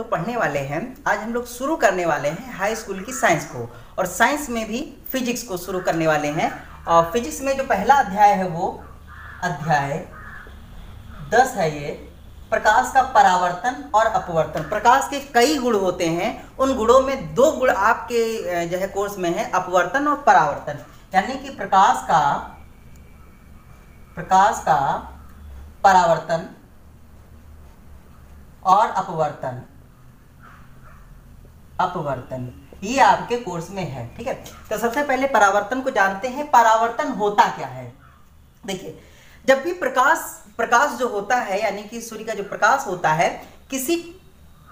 लोग पढ़ने वाले हैं, आज हम लोग शुरू करने वाले हैं हाई स्कूल की साइंस को, और साइंस में भी फिजिक्स को शुरू करने वाले हैं। और फिजिक्स में जो पहला अध्याय है वो अध्याय 10 है। ये प्रकाश का परावर्तन और अपवर्तन। प्रकाश के कई गुण होते हैं, उन गुणों में 2 गुण आपके जो है कोर्स में है, अपवर्तन और परावर्तन। यानी कि प्रकाश का परावर्तन और अपवर्तन ये आपके कोर्स में है। ठीक है, तो सबसे पहले परावर्तन को जानते हैं। परावर्तन होता क्या है? देखिए, जब भी प्रकाश जो होता है, यानी कि सूर्य का जो प्रकाश होता है, किसी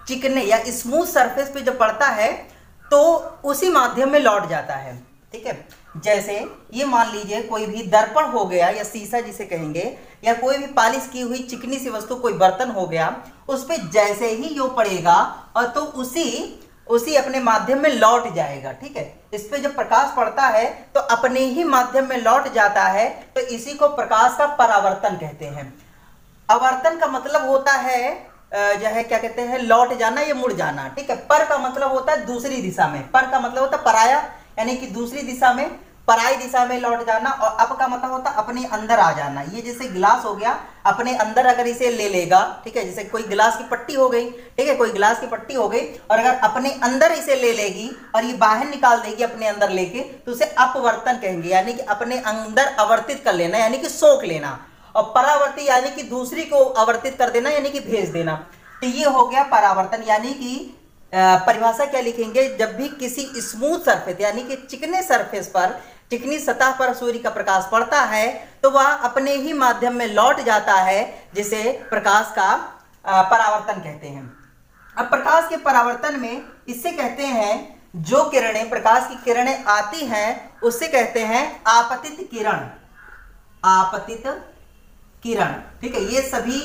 चिकने या स्मूथ सरफेस पे जब पड़ता है तो उसी माध्यम में लौट जाता है। ठीक है, जैसे ये मान लीजिए कोई भी दर्पण हो गया या शीशा जिसे कहेंगे, या कोई भी पॉलिश की हुई चिकनी सी वस्तु, कोई बर्तन हो गया, उस पे जैसे ही यो पड़ेगा और तो उसी अपने माध्यम में लौट जाएगा। ठीक है, इस पे जब प्रकाश पड़ता है तो अपने ही माध्यम में लौट जाता है, तो इसी को प्रकाश का परावर्तन कहते हैं। आवर्तन का मतलब होता है जो है क्या कहते हैं, लौट जाना या मुड़ जाना। ठीक है, पर का मतलब होता है दूसरी दिशा में, पर का मतलब होता है पराया, यानी कि दूसरी दिशा में, पराई दिशा में लौट जाना। और अप का मतलब होता है अपने अंदर आ जाना। ये जैसे गिलास हो गया, अपने अंदर अगर इसे ले लेगा, ठीक है, जैसे कोई गिलास की पट्टी हो गई, ठीक है, कोई गिलास की पट्टी हो गई, और अगर अपने अंदर इसे ले लेगी और ये बाहर निकाल देगी अपने अंदर लेके, तो उसे अपवर्तन कहेंगे, यानी कि अपने अंदर आवर्तित कर लेना, यानी कि सोख लेना। और परावर्ती यानी कि दूसरी को आवर्तित कर देना, यानी कि भेज देना। तो ये हो गया परावर्तन। यानी कि परिभाषा क्या लिखेंगे, जब भी किसी स्मूथ सरफेस यानी कि चिकने सरफेस पर, चिकनी सतह पर सूर्य का प्रकाश पड़ता है तो वह अपने ही माध्यम में लौट जाता है, जिसे प्रकाश का परावर्तन कहते हैं। अब प्रकाश के परावर्तन में इससे कहते हैं, जो किरणें, प्रकाश की किरणें आती हैं उससे कहते हैं आपतित किरण। आपतित किरण, ठीक है, ये सभी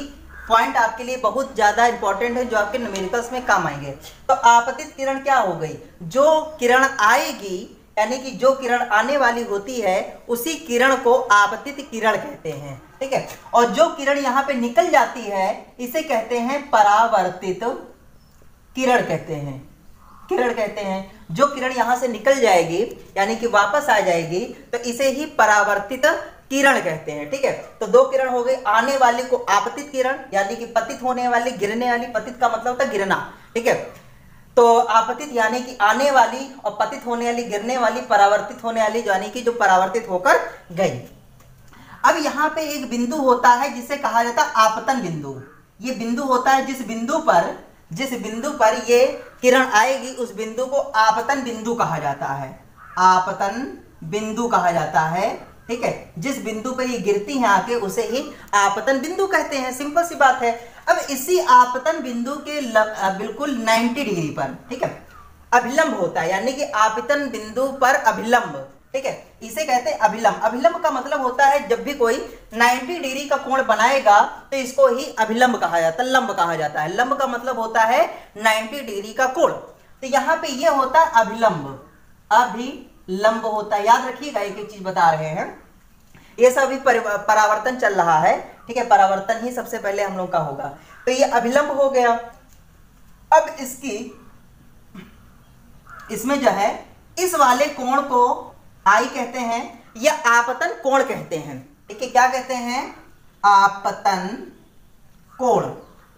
पॉइंट आपके लिए बहुत ज्यादा इंपॉर्टेंट है, जो आपके न्यूमेरिकल्स में काम आएंगे। तो आपतित किरण क्या हो गई? जो किरण आएगी, यानी कि जो किरण आने वाली होती है, उसी किरण को आपतित किरण कहते हैं। ठीक है, और जो किरण यहां पे निकल जाती है इसे कहते हैं परावर्तित किरण कहते हैं। किरण कहते हैं, जो किरण यहां से निकल जाएगी यानी कि वापस आ जाएगी, तो इसे ही परावर्तित किरण कहते हैं। ठीक है, तो 2 किरण हो गई। आने वाली को आपतित किरण, यानी कि पतित होने वाली, गिरने वाली। पतित का मतलब होता है गिरना। ठीक है, तो आपतित यानी कि आने वाली, और पतित होने वाली, गिरने वाली, परावर्तित होने वाली यानी कि जो परावर्तित होकर गई। अब यहाँ पे एक बिंदु होता है जिसे कहा जाता है आपतन बिंदु। ये बिंदु होता है जिस बिंदु पर ये किरण आएगी, उस बिंदु को आपतन बिंदु कहा जाता है। आपतन बिंदु कहा जाता है। ठीक है, जिस बिंदु पर ये गिरती हैं आके, उसे ही आपतन बिंदु कहते हैं। सिंपल सी बात है। अब इसी आपतन बिंदु के बिल्कुल 90 डिग्री पर, ठीक है, अभिलंब होता है, यानी कि आपतन बिंदु पर अभिलंब। ठीक है, इसे कहते हैं अभिलंब। अभिलंब का मतलब होता है जब भी कोई 90 डिग्री का कोण बनाएगा तो इसको ही अभिलंब कहा जाता है, लंब कहा जाता है। लंब का मतलब होता है 90 डिग्री का कोण। तो यहाँ पे ये होता है अभिलंब। अभिलंब होता है, याद रखिएगा, एक चीज बता रहे हैं। ये सभी परावर्तन चल रहा है। ठीक है, परावर्तन ही सबसे पहले हम लोग का होगा। तो ये अभिलंब हो गया। अब इसमें जो है, इस वाले कोण को आई कहते हैं या आपतन कोण कहते हैं। ठीक है, क्या कहते हैं? आपतन कोण।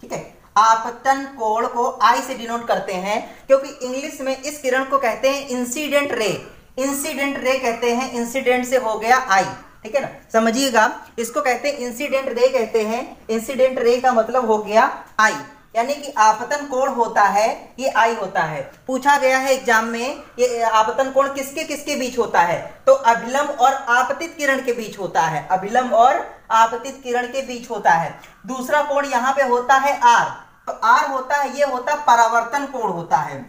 ठीक है, आपतन कोण को आई से डिनोट करते हैं, क्योंकि इंग्लिश में इस किरण को कहते हैं इंसिडेंट रे। इंसिडेंट रे कहते हैं, इंसिडेंट से हो गया आई। ठीक है ना, समझिएगा, इसको कहते हैं इंसिडेंट रे कहते हैं। इंसिडेंट रे का मतलब हो गया आई, यानी कि आपतन कोण होता है, ये आई होता है। पूछा गया है एग्जाम में, ये आपतन कोण किसके किसके बीच होता है? तो अभिलंब और आपतित किरण के बीच होता है। अभिलंब और आपतित किरण के बीच होता है। दूसरा कोण यहाँ पे होता है आर। तो आर होता है, ये होता परावर्तन कोण होता है।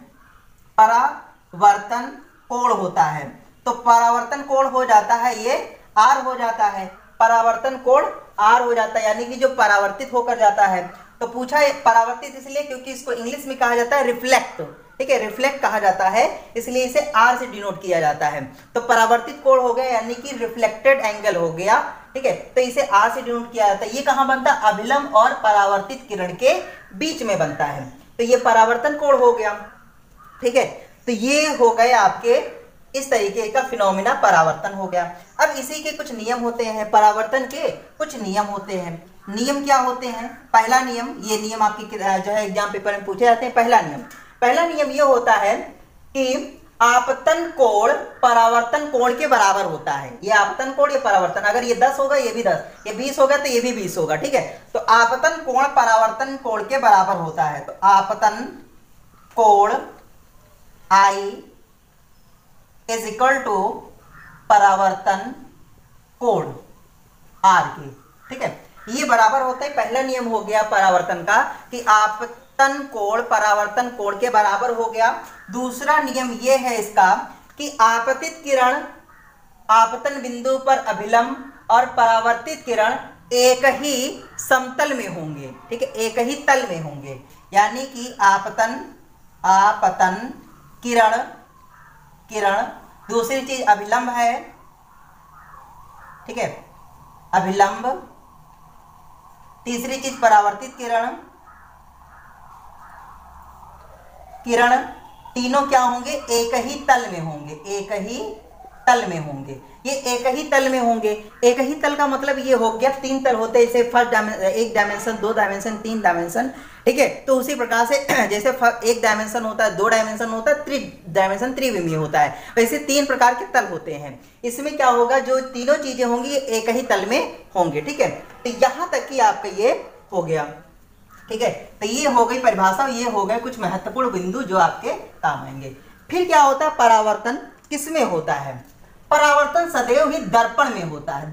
परावर्तन कोण होता है, तो परावर्तन कोण हो जाता है, ये आर हो जाता है। परावर्तन कोण आर हो जाता है, यानी कि जो परावर्तित होकर जाता है। तो पूछा है परावर्तित इसलिए क्योंकि इसको इंग्लिश में कहा जाता है रिफ्लेक्ट। ठीक है, रिफ्लेक्ट कहा जाता है, इसलिए इसे आर से डिनोट किया जाता है। तो परावर्तित कोण हो गया, यानी कि रिफ्लेक्टेड एंगल हो गया। ठीक है, तो इसे आर से डिनोट किया जाता है। ये कहां बनता है? अभिलंब और परावर्तित किरण के बीच में बनता है। तो ये परावर्तन कोण हो गया, ठीक है। तो ये हो गए आपके इस तरीके का फिनोमिना परावर्तन हो गया। अब इसी के कुछ नियम होते हैं, परावर्तन के कुछ नियम होते हैं। नियम क्या होते हैं? पहला नियम, ये नियम आपकी जो है एग्जाम पेपर में पूछे जाते हैं। पहला नियम ये होता है कि आपतन कोण परावर्तन कोण के बराबर होता है। ये आपतन कोण, ये परावर्तन, अगर ये 10 होगा ये भी 10, ये 20 होगा तो ये भी 20 होगा, ठीक है। तो आपतन कोण परावर्तन कोण के बराबर होता है। तो आपतन कोण I इज इक्वल टू परावर्तन कोण R के, ठीक है। ये बराबर होता है, पहला नियम हो गया परावर्तन का कि आपतन कोण परावर्तन कोण के बराबर हो गया। दूसरा नियम ये है इसका कि आपतित किरण आपतन बिंदु पर अभिलंब और परावर्तित किरण एक ही समतल में होंगे, ठीक है, एक ही तल में होंगे। यानी कि आपतन किरण, दूसरी चीज अभिलंब है, ठीक है, अभिलंब, तीसरी चीज परावर्तित किरण, तीनों क्या होंगे? एक ही तल में होंगे, एक ही तल में होंगे। ये एक ही तल में होंगे, एक ही तल का मतलब ये हो गया, 3 तल होते हैं जैसे फर्स्ट एक डायमेंशन, 2 डायमेंशन, 3 डायमेंशन, ठीक है। तो उसी प्रकार से जैसे एक डायमेंशन होता है, 2 डायमेंशन होता है, 3 डायमेंशन त्रिविमीय होता है, वैसे 3 प्रकार के तल होते हैं। इसमें क्या होगा, जो तीनों चीजें होंगी एक ही तल में होंगे, ठीक है। तो यहां तक कि आपका ये हो गया, ठीक है। तो ये हो गई परिभाषा, ये हो गए कुछ महत्वपूर्ण बिंदु जो आपके काम आएंगे। फिर क्या होता है? परावर्तन किसमें होता है? परावर्तन सदैव ही दर्पण में होता है।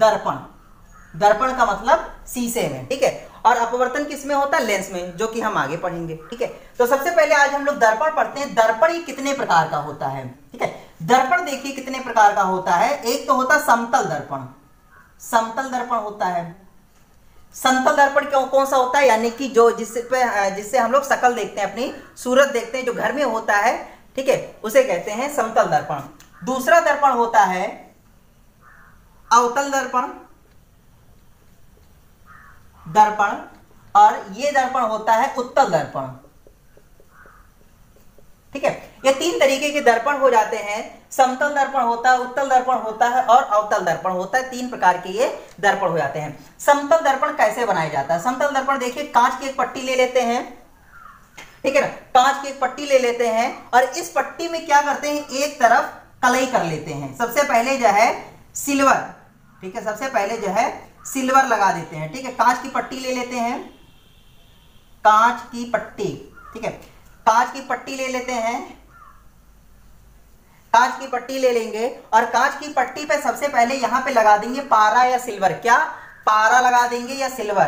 दर्पण का मतलब शीशे में, ठीक है। और अपवर्तन किसमें होता है? लेंस में, जो कि हम आगे पढ़ेंगे, ठीक है। तो सबसे पहले आज हम लोग दर्पण पढ़ते हैं। दर्पण ये कितने प्रकार का होता है, ठीक है। दर्पण देखिए कितने प्रकार का होता है। एक तो होता है समतल दर्पण, समतल दर्पण होता है। समतल दर्पण क्यों कौन सा होता है? यानी कि जो जिससे हम लोग शकल देखते हैं, अपनी सूरत देखते हैं, जो घर में होता है, ठीक है, उसे कहते हैं समतल दर्पण। दूसरा दर्पण होता है अवतल दर्पण, और ये दर्पण होता है उत्तल दर्पण, ठीक है। ये 3 तरीके के दर्पण हो जाते हैं। समतल दर्पण होता है, उत्तल दर्पण होता है और अवतल दर्पण होता है। 3 प्रकार के ये दर्पण हो जाते हैं। समतल दर्पण कैसे बनाया जाता है? समतल दर्पण देखिए, कांच की एक पट्टी ले लेते हैं, ठीक है ना, कांच की एक पट्टी ले लेते हैं और इस पट्टी में क्या करते हैं, एक तरफ कलई कर लेते हैं। सबसे पहले जो है सिल्वर, ठीक है, सबसे पहले जो है सिल्वर लगा देते हैं, ठीक है। कांच की पट्टी ले लेते हैं, कांच की पट्टी, ठीक है, कांच की पट्टी ले लेते हैं, कांच की पट्टी ले लेंगे और कांच की पट्टी पे सबसे पहले यहां पे लगा देंगे पारा या सिल्वर। क्या? पारा लगा देंगे या सिल्वर,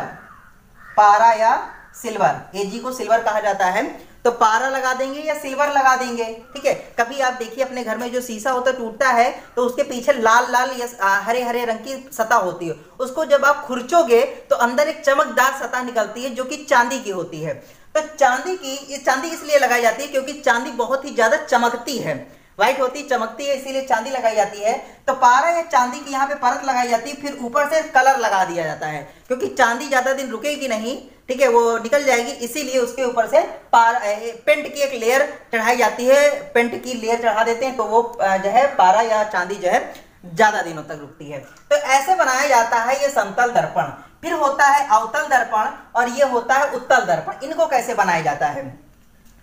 पारा या सिल्वर, एजी को सिल्वर कहा जाता है। तो पारा लगा देंगे या सिल्वर लगा देंगे, ठीक है। कभी आप देखिए अपने घर में जो शीशा होता है टूटता है तो उसके पीछे लाल लाल या हरे हरे रंग की सतह होती है, उसको जब आप खुरचोगे तो अंदर एक चमकदार सतह निकलती है जो कि चांदी की होती है। तो चांदी इसलिए लगाई जाती है क्योंकि चांदी बहुत ही ज्यादा चमकती है, व्हाइट होती चमकती है, इसीलिए चांदी लगाई जाती है। तो पारा या चांदी की यहाँ पे परत लगाई जाती है, फिर ऊपर से कलर लगा दिया जाता है क्योंकि चांदी ज्यादा दिन रुकेगी नहीं, ठीक है, वो निकल जाएगी, इसीलिए उसके ऊपर से पेंट की एक लेयर चढ़ाई जाती है, पेंट की लेयर चढ़ा देते हैं तो वो जो है पारा या चांदी जो है ज्यादा दिनों तक रुकती है। तो ऐसे बनाया जाता है ये समतल दर्पण। फिर होता है अवतल दर्पण और ये होता है उत्तल दर्पण। इनको कैसे बनाया जाता है,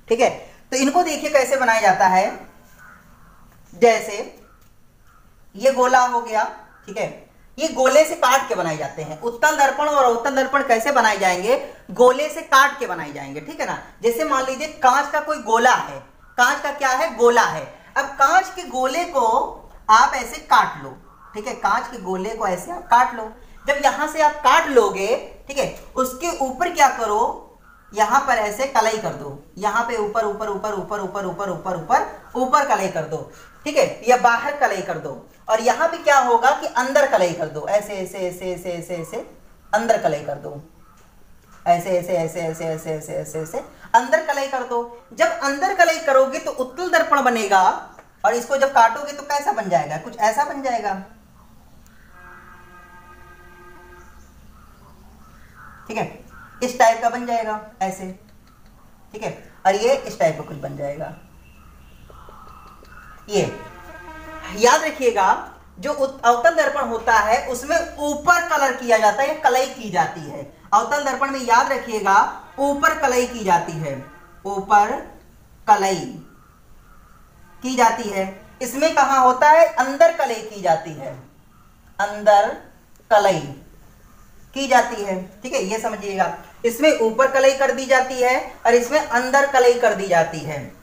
ठीक है। तो इनको देखिए कैसे बनाया जाता है। जैसे ये गोला हो गया, ठीक है, ये गोले से काट के बनाए जाते हैं। उत्तल दर्पण और अवतल दर्पण कैसे बनाए जाएंगे? गोले से काट के बनाए जाएंगे, ठीक है ना। जैसे मान लीजिए कांच का कोई गोला है, कांच का क्या है? गोला है। अब कांच के गोले को आप ऐसे काट लो, ठीक है, कांच के गोले को ऐसे आप काट लो। जब यहां से आप काट लोगे, ठीक है, उसके ऊपर क्या करो, यहां पर ऐसे कलई कर दो, यहां पे ऊपर ऊपर ऊपर ऊपर ऊपर ऊपर ऊपर ऊपर ऊपर कलई कर दो, ठीक है, या बाहर कलई कर दो। और यहां पे क्या होगा कि अंदर कलई कर दो, ऐसे ऐसे ऐसे ऐसे ऐसे ऐसे अंदर कलई कर दो, ऐसे ऐसे ऐसे ऐसे ऐसे ऐसे ऐसे ऐसे अंदर कलई कर दो। जब अंदर कलई करोगे तो उत्तल दर्पण बनेगा और इसको जब काटोगे तो कैसा बन जाएगा? कुछ ऐसा बन जाएगा, ठीक है, इस टाइप का बन जाएगा ऐसे, ठीक है। और ये इस टाइप का कुछ बन जाएगा। ये याद रखिएगा, जो अवतल दर्पण होता है उसमें ऊपर कलर किया जाता है, कलई की जाती है। अवतल दर्पण में याद रखिएगा ऊपर कलई की जाती है, ऊपर कलई की जाती है। इसमें कहां होता है, अंदर कलई की जाती है, अंदर कलई की जाती है। ठीक है, ये समझिएगा, इसमें ऊपर कलई कर दी जाती है और इसमें अंदर कलई कर दी जाती है।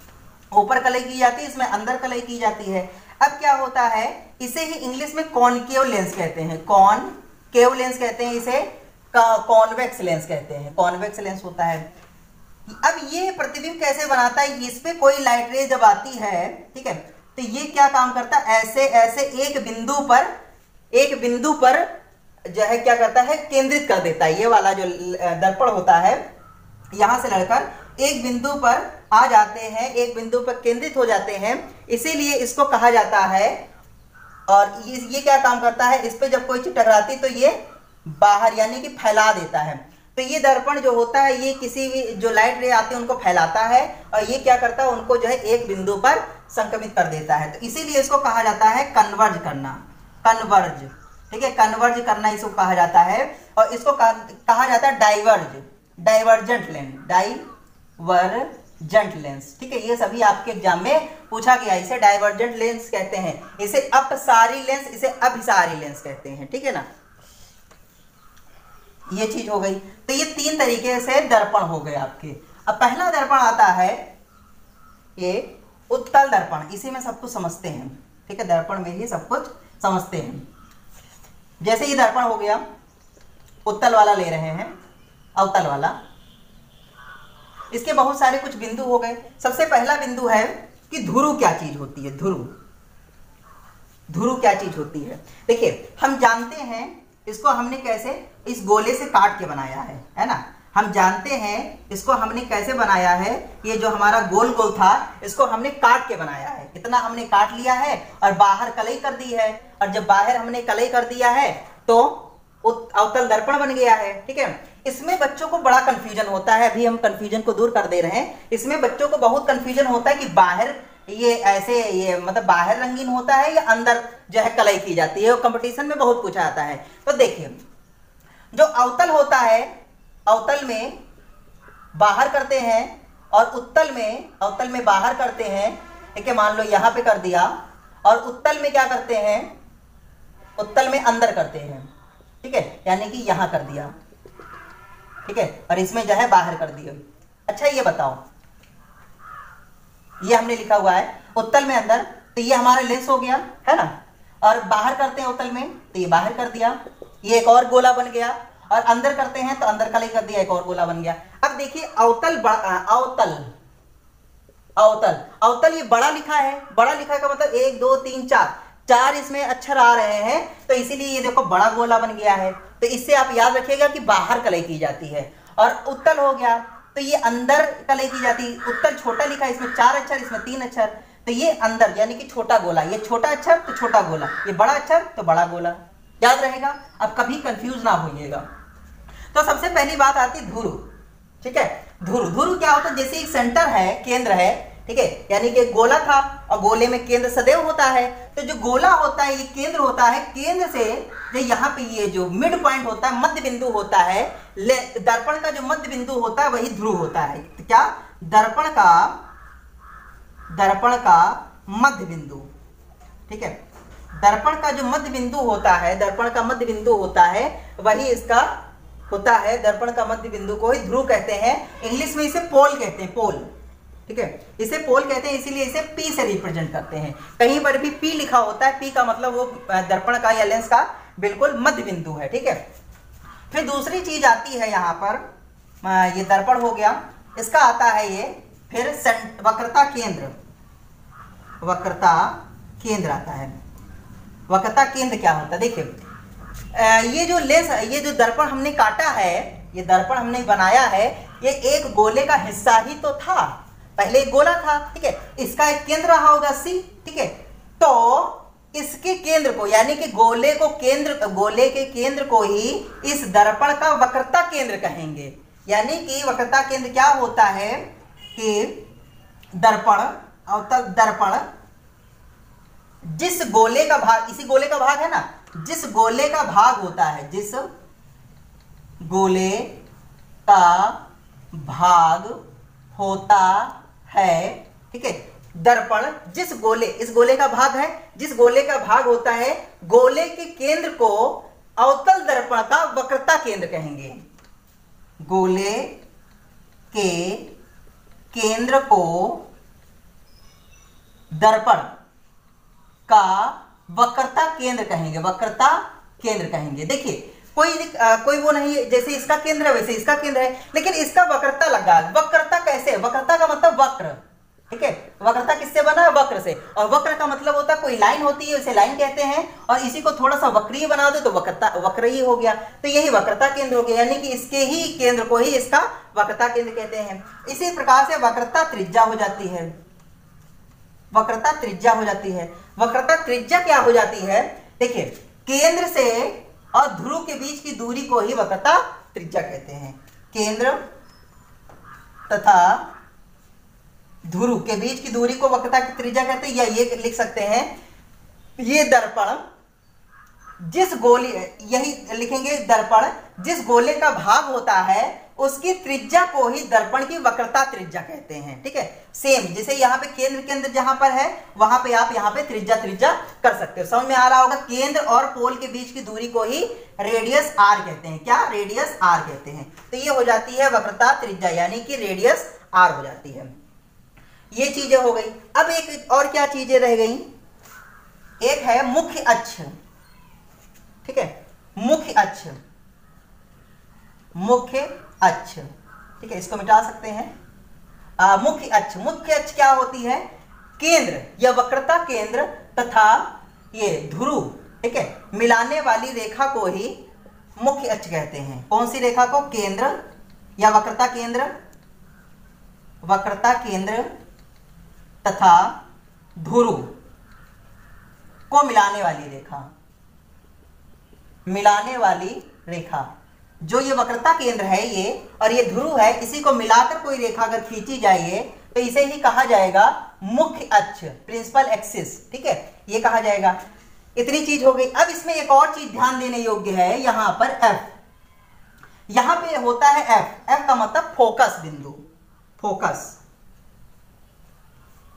ऊपर कलई की जाती है, इसमें अंदर कलई की जाती है। अब क्या होता है, इसे ही इंग्लिश में कॉनकेव लेंस कहते हैं, कॉनकेव लेंस कहते हैं, इसे कॉन्वेक्स लेंस कहते हैं, कॉन्वेक्स लेंस होता है। अब ये प्रतिबिंब कैसे बनाता है, इस पे कोई लाइट रे जब आती है, ठीक है, तो ये क्या काम करता है, ऐसे ऐसे एक बिंदु पर जो है क्या करता है, केंद्रित कर देता है। ये वाला जो दर्पण होता है यहां से लड़कर एक बिंदु पर आ जाते हैं, एक बिंदु पर केंद्रित हो जाते हैं, इसीलिए इसको कहा जाता है। और ये क्या काम करता है, इस पे जब कोई चीज टकराती तो ये बाहर यानी कि फैला देता है। तो ये दर्पण जो होता है ये किसी भी जो लाइट रे आते हैं उनको फैलाता है और ये क्या करता है, उनको जो है एक बिंदु पर संक्रमित कर देता है। तो इसीलिए इसको कहा जाता है कन्वर्ज करना, कन्वर्ज। ठीक है, कन्वर्ज करना इसको कहा जाता है। और इसको कहा जाता है डाइवर्जेंट लेंस, डाइवर्जेंट लेंस। ठीक है, ये सभी आपके एग्जाम में पूछा गया, इसे डाइवर्जेंट लेंस कहते हैं, इसे अपसारी लेंस, इसे अभिसारी लेंस कहते हैं। ठीक है ना, ये चीज हो गई। तो ये तीन तरीके से दर्पण हो गए आपके। अब पहला दर्पण आता है ये उत्तल दर्पण, इसी में सब कुछ समझते हैं। ठीक है, दर्पण में ही सब कुछ समझते हैं। जैसे ये दर्पण हो गया, उत्तल वाला ले रहे हैं, अवतल वाला, इसके बहुत सारे कुछ बिंदु हो गए। सबसे पहला बिंदु है कि ध्रुव क्या चीज होती है, ध्रुव क्या चीज होती है। देखिए, हम जानते हैं इसको हमने कैसे इस गोले से काट के बनाया है ना। हम जानते हैं इसको हमने कैसे बनाया है, ये जो हमारा गोल गोल था इसको हमने काट के बनाया है। इतना हमने काट लिया है और बाहर कलई कर दी है, और जब बाहर हमने कलई कर दिया है तो अवतल दर्पण बन गया है। ठीक है, इसमें बच्चों को बड़ा कंफ्यूजन होता है, अभी हम कंफ्यूजन को दूर कर दे रहे हैं। इसमें बच्चों को बहुत कंफ्यूजन होता है कि बाहर ये ऐसे ये मतलब बाहर रंगीन होता है या अंदर जो है कलई की जाती है, वो कंपटीशन में बहुत पूछा जाता है। तो देखिए, जो अवतल होता है, अवतल में बाहर करते हैं और अवतल में बाहर करते हैं। ठीक है, मान लो यहां पे कर दिया, और उत्तल में क्या करते हैं, उत्तल में अंदर करते हैं। ठीक है, यानी कि यहां कर दिया, ठीक है, और इसमें जो है बाहर कर दिया। अच्छा, ये बताओ, ये हमने लिखा हुआ है उत्तल में अंदर, तो ये हमारा लेंस हो गया है ना, और बाहर करते हैं उत्तल में तो ये बाहर कर दिया, ये एक और गोला बन गया, और अंदर करते हैं तो अंदर कलई कर दिया, एक और गोला बन गया। अब देखिए, अवतल अवतल ये बड़ा लिखा है, बड़ा लिखा का मतलब 1 2 3 4 इसमें अक्षर आ रहे हैं, तो इसीलिए ये देखो बड़ा गोला बन गया है। तो इससे आप याद रखिएगा कि बाहर कलई की जाती है। और उत्तल हो गया तो ये अंदर कलई की जाती है। उत्तल छोटा लिखा है, इसमें 4 अक्षर, इसमें 3 अक्षर, तो ये अंदर यानी कि छोटा गोला, ये छोटा अक्षर तो छोटा गोला, ये बड़ा अक्षर तो बड़ा गोला, याद रहेगा। अब कभी कंफ्यूज ना होइएगा। तो सबसे पहली बात आती ध्रुव। ठीक है, ध्रुव क्या होता है, जैसे एक सेंटर है, केंद्र है, ठीक है, यानी कि गोला था और गोले में केंद्र सदैव होता है। तो जो गोला होता है ये केंद्र होता है, केंद्र से जो यहाँ पे ये जो मिड पॉइंट होता है, मध्य बिंदु होता है, दर्पण का जो मध्य बिंदु होता है वही ध्रुव होता है। तो क्या, दर्पण का मध्य बिंदु। ठीक है, दर्पण का जो मध्य बिंदु होता है, दर्पण का मध्य बिंदु होता है वही इसका होता है। दर्पण का मध्य बिंदु को ही ध्रुव कहते हैं। इंग्लिश में इसे पोल कहते हैं, पोल। ठीक है, इसे पोल कहते हैं, इसीलिए इसे पी से रिप्रेजेंट करते हैं। कहीं पर भी पी लिखा होता है, पी का मतलब वो दर्पण का या लेंस का बिल्कुल मध्य बिंदु है। ठीक है, फिर दूसरी चीज आती है यहाँ पर, ये दर्पण हो गया, इसका आता है ये फिर वक्रता केंद्र। वक्रता केंद्र आता है। वक्रता केंद्र क्या होता है, देखिए, ये जो लेंस, ये जो दर्पण हमने काटा है, ये दर्पण हमने बनाया है, ये एक गोले का हिस्सा ही तो था, पहले एक गोला था। ठीक है, इसका एक केंद्र रहा होगा C। ठीक है, तो इसके केंद्र को यानी कि गोले के केंद्र को ही इस दर्पण का वक्रता केंद्र कहेंगे। यानी कि वक्रता केंद्र क्या होता है, कि दर्पण, अवतल दर्पण जिस गोले का भाग, इसी गोले का भाग है ना, जिस गोले का भाग होता है, जिस गोले का भाग होता है, ठीक है, दर्पण जिस गोले, इस गोले का भाग है, जिस गोले का भाग होता है, गोले के केंद्र को अवतल दर्पण का वक्रता केंद्र कहेंगे। गोले के केंद्र को दर्पण का वक्रता केंद्र कहेंगे, वक्रता केंद्र कहेंगे। देखिए कोई वो नहीं है, जैसे इसका केंद्र है वैसे इसका केंद्र है, लेकिन इसका वक्रता लगा। वक्रता कैसे? वक्रता का मतलब वक्र, ठीक है, वक्रता किससे बना है? वक्र से। और वक्र का मतलब होता है कोई लाइन होती है उसे लाइन कहते हैं, और इसी को थोड़ा सा वक्रीय बना दो तो वक्रता, वक्र ही हो गया। तो यही वक्रता केंद्र हो गया, यानी कि इसके ही केंद्र को ही इसका वक्रता केंद्र कहते हैं। इसी प्रकार से वक्रता त्रिज्या हो जाती है, वक्रता त्रिज्या हो जाती है। वक्रता त्रिज्या क्या हो जाती है? देखिए केंद्र से और ध्रुव के बीच की दूरी को ही वक्रता त्रिज्या कहते हैं। केंद्र तथा ध्रुव के बीच की दूरी को वक्रता की त्रिज्या कहते हैं, या ये लिख सकते हैं, ये दर्पण जिस गोले, यही लिखेंगे, दर्पण जिस गोले का भाग होता है उसकी त्रिज्या को ही दर्पण की वक्रता त्रिज्या कहते हैं। ठीक है, सेम जैसे यहाँ पे केंद्र जहां पर है वहां पे आप यहाँ पे त्रिज्या कर सकते हो। समझ में आ रहा होगा? केंद्र और पोल के बीच की दूरी को ही रेडियस आर कहते हैं। क्या? रेडियस आर कहते हैं। तो ये हो जाती है वक्रता त्रिज्या, यानी कि रेडियस आर हो जाती है। ये चीजें हो गई। अब एक और क्या चीजें रह गई? एक है मुख्य अक्ष, ठीक है, मुख्य अक्ष, मुख्य अक्ष, ठीक है, इसको मिटा सकते हैं। मुख्य अक्ष, मुख्य अक्ष क्या होती है? केंद्र या वक्रता केंद्र तथा ये ध्रुव, ठीक है, मिलाने वाली रेखा को ही मुख्य अक्ष कहते हैं। कौन सी रेखा को? केंद्र या वक्रता केंद्र, वक्रता केंद्र तथा ध्रुव को मिलाने वाली रेखा, मिलाने वाली रेखा। जो ये वक्रता केंद्र है ये और ये ध्रुव है, इसी को मिलाकर कोई रेखा अगर खींची जाए तो इसे ही कहा जाएगा मुख्य अक्ष, प्रिंसिपल एक्सिस, ठीक है, ये कहा जाएगा। इतनी चीज हो गई। अब इसमें एक और चीज ध्यान देने योग्य है, यहां पर एफ, यहां पे होता है एफ, एफ का मतलब फोकस बिंदु, फोकस,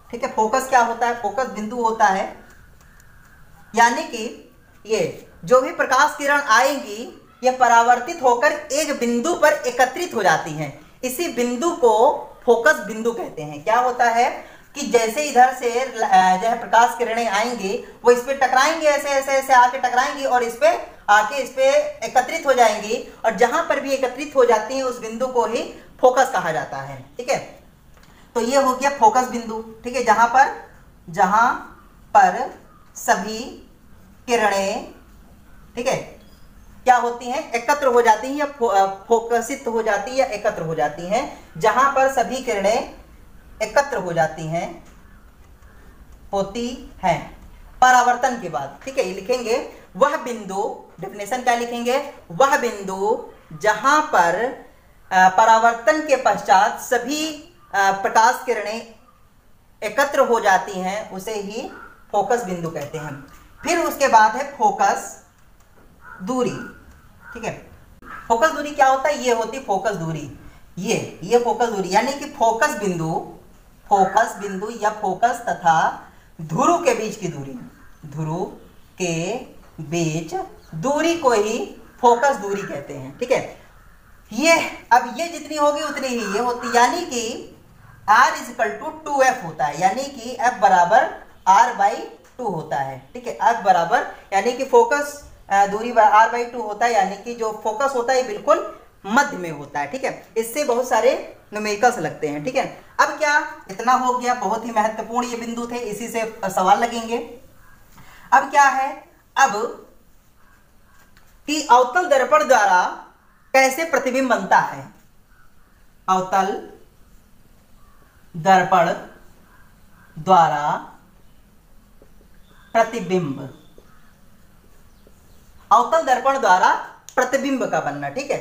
ठीक है, फोकस क्या होता है? फोकस बिंदु होता है, यानी कि ये जो भी प्रकाश किरण आएंगी ये परावर्तित होकर एक बिंदु पर एकत्रित हो जाती हैं। इसी बिंदु को फोकस बिंदु कहते हैं। क्या होता है कि जैसे इधर से जो है प्रकाश किरणें आएंगी वो इस पे टकराएंगी, ऐसे ऐसे ऐसे आके टकराएंगी और इस पे आके इस पे एकत्रित हो जाएंगी, और जहां पर भी एकत्रित हो जाती हैं उस बिंदु को ही फोकस कहा जाता है। ठीक है, तो ये हो गया फोकस बिंदु, ठीक है, जहां पर सभी किरणें, ठीक है, क्या होती हैं? एकत्र हो जाती हैं या फोकसित हो जाती है या एकत्र हो जाती हैं। जहां पर सभी किरणें एकत्र हो जाती हैं, होती हैं परावर्तन के बाद, ठीक है, ये लिखेंगे वह बिंदु, डेफिनेशन क्या लिखेंगे? वह बिंदु जहां पर परावर्तन के पश्चात सभी प्रकाश किरणें एकत्र हो जाती हैं उसे ही फोकस बिंदु कहते हैं। फिर उसके बाद है फोकस दूरी, ठीक है, फोकस दूरी क्या होता है? ये होती फोकस दूरी, ये फोकस दूरी, यानी कि फोकस बिंदु या फोकस तथा ध्रुव के बीच की दूरी, ध्रुव के बीच दूरी को ही फोकस दूरी कहते हैं। ठीक है, ये अब ये जितनी होगी उतनी ही ये होती, यानी कि R = 2F होता है, यानी कि F बराबर R/2 होता है। ठीक है, F बराबर यानी कि फोकस दूरी R/2 होता है, यानी कि जो फोकस होता है बिल्कुल मध्य में होता है। ठीक है, इससे बहुत सारे न्यूमेरिकल्स लगते हैं। ठीक है, अब क्या इतना हो गया, बहुत ही महत्वपूर्ण ये बिंदु थे, इसी से सवाल लगेंगे। अब क्या है? अब कि अवतल दर्पण द्वारा कैसे प्रतिबिंब बनता है? अवतल दर्पण द्वारा प्रतिबिंब, अवतल दर्पण द्वारा प्रतिबिंब का बनना। ठीक है,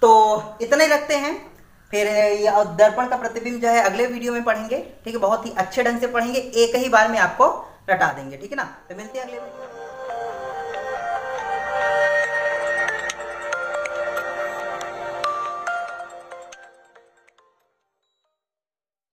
तो इतने रखते हैं, फिर ये दर्पण का प्रतिबिंब जो है अगले वीडियो में पढ़ेंगे, ठीक है, बहुत ही अच्छे ढंग से पढ़ेंगे, एक ही बार में आपको रटा देंगे, ठीक है ना। तो मिलते हैं अगले वीडियो में।